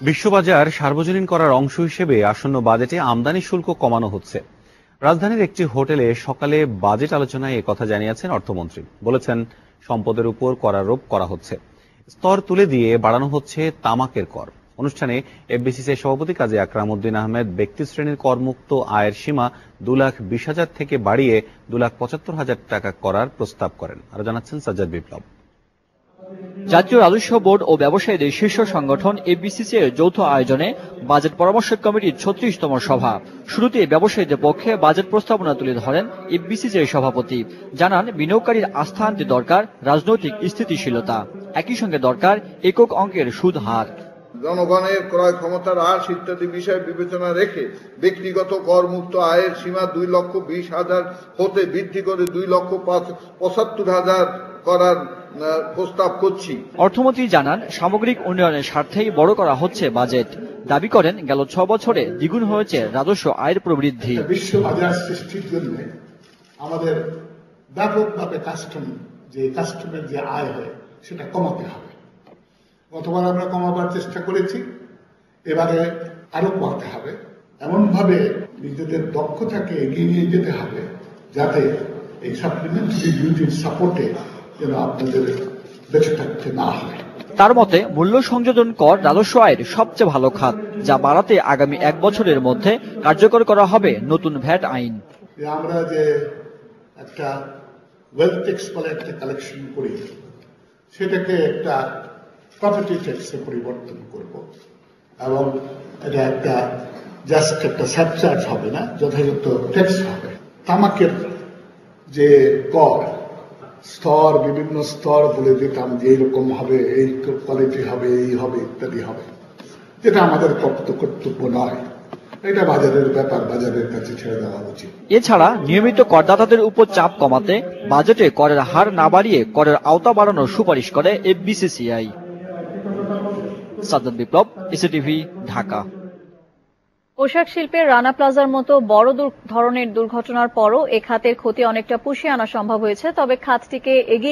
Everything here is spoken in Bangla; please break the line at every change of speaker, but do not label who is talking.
বিশ্ববাজার সার্বজনীন করার অংশ হিসেবে আসন্ন বাজেটে আমদানি শুল্ক কমানো হচ্ছে। রাজধানীর একটি হোটেলে সকালে বাজেট আলোচনায় একথা জানিয়েছেন অর্থমন্ত্রী। বলেছেন, সম্পদের উপর করারোপ করা হচ্ছে, স্তর তুলে দিয়ে বাড়ানো হচ্ছে তামাকের কর। অনুষ্ঠানে এফবিসিসিআই সভাপতি কাজী আকরাম উদ্দিন আহমেদ ব্যক্তি শ্রেণীর করমুক্ত আয়ের সীমা 2,20,000 থেকে বাড়িয়ে 2,75,000 টাকা করার প্রস্তাব করেন। আরো জানাচ্ছেন সাজ্জাদ বিপ্লব।
জাতীয় রাজস্ব বোর্ড ও ব্যবসায়ীদের শীর্ষ সংগঠন এফবিসিসিআই এর যৌথ আয়োজনে বাজেট পরামর্শক কমিটির 36তম সভা। শুরুতে ব্যবসায়ীদের পক্ষে বাজেট প্রস্তাবনা তুলে ধরেন এফবিসিসিআই সভাপতি। জানান, বিনিয়োগকারীর আস্থা আনতে দরকার রাজনৈতিক স্থিতিশীলতা, একই সঙ্গে দরকার একক অঙ্কের সুদ হার।
জনগণের ক্রয় ক্ষমতার হ্রাস ইত্যাদি বিষয় বিবেচনা রেখে ব্যক্তিগত করমুক্ত আয়ের সীমা 2,20,000 হতে বৃদ্ধি করে 2,75,000 করার প্রস্তাব করছি।
অর্থমন্ত্রী জানান, সামগ্রিক উন্নয়নের স্বার্থেই বড় করা হচ্ছে বাজেট। দাবি করেন, গেল 6 বছরে দ্বিগুণ হয়েছে রাজস্ব আয়ের প্রবৃদ্ধি।
বিশ্ব বাজার সৃষ্টির জন্য আমাদের ব্যাপকভাবে কাস্টমের যে আয় হয় সেটা কমাতে হবে। গতবার আমরা কমাবার চেষ্টা করেছি, এবারে আরো কমাতে হবে। এমনভাবে নিজেদের দক্ষতাকে এগিয়ে নিয়ে যেতে হবে যাতে এই সাপ্লিমেন্টারি ডিউটির সাপোর্টে যেন আপনাদের বেঁচে থাকতে না হয়।
তার মতে, মূল্য সংযোজন কর রাজস্ব আয়ের সবচেয়ে ভালো খাত, যা বাড়াতে আগামী 1 বছরের মধ্যে কার্যকর করা হবে নতুন ভ্যাট আইন।
আমরা যে একটা ওয়েলথ ট্যাক্স বলে একটা কালেকশন করি, সেটাকে একটা প্রপার্টি ট্যাক্সে পরিবর্তন করব এবং এটা একটা জাস্ট একটা সাবচার্জ হবে না, যথাযথ ট্যাক্স হবে। তামাকের যে কর স্তর, বিভিন্ন স্তর বলে দিতাম যে এইরকম হবে, এই কোয়ালিটি হবে, এই হবে, ইত্যাদি হবে, যেটা আমাদের কর্তব্য নয়। এটা বাজারের ব্যাপার, বাজারের কাছে ছেড়ে দেওয়া উচিত।
এছাড়া নিয়মিত করদাতাদের উপর চাপ কমাতে বাজেটে করের হার না বাড়িয়ে করের আওতা বাড়ানোর সুপারিশ করে এফবিসিসিআই। সাজ্জাদ বিপ্লব, এসএটিভি, ঢাকা।
পোশাক শিল্পের রানা প্লাজার মতো বড় ধরনের দুর্ঘটনার পরও এ খাতের ক্ষতি অনেকটা পুষিয়ে আনা সম্ভব হয়েছে, তবে খাতটিকে এগিয়ে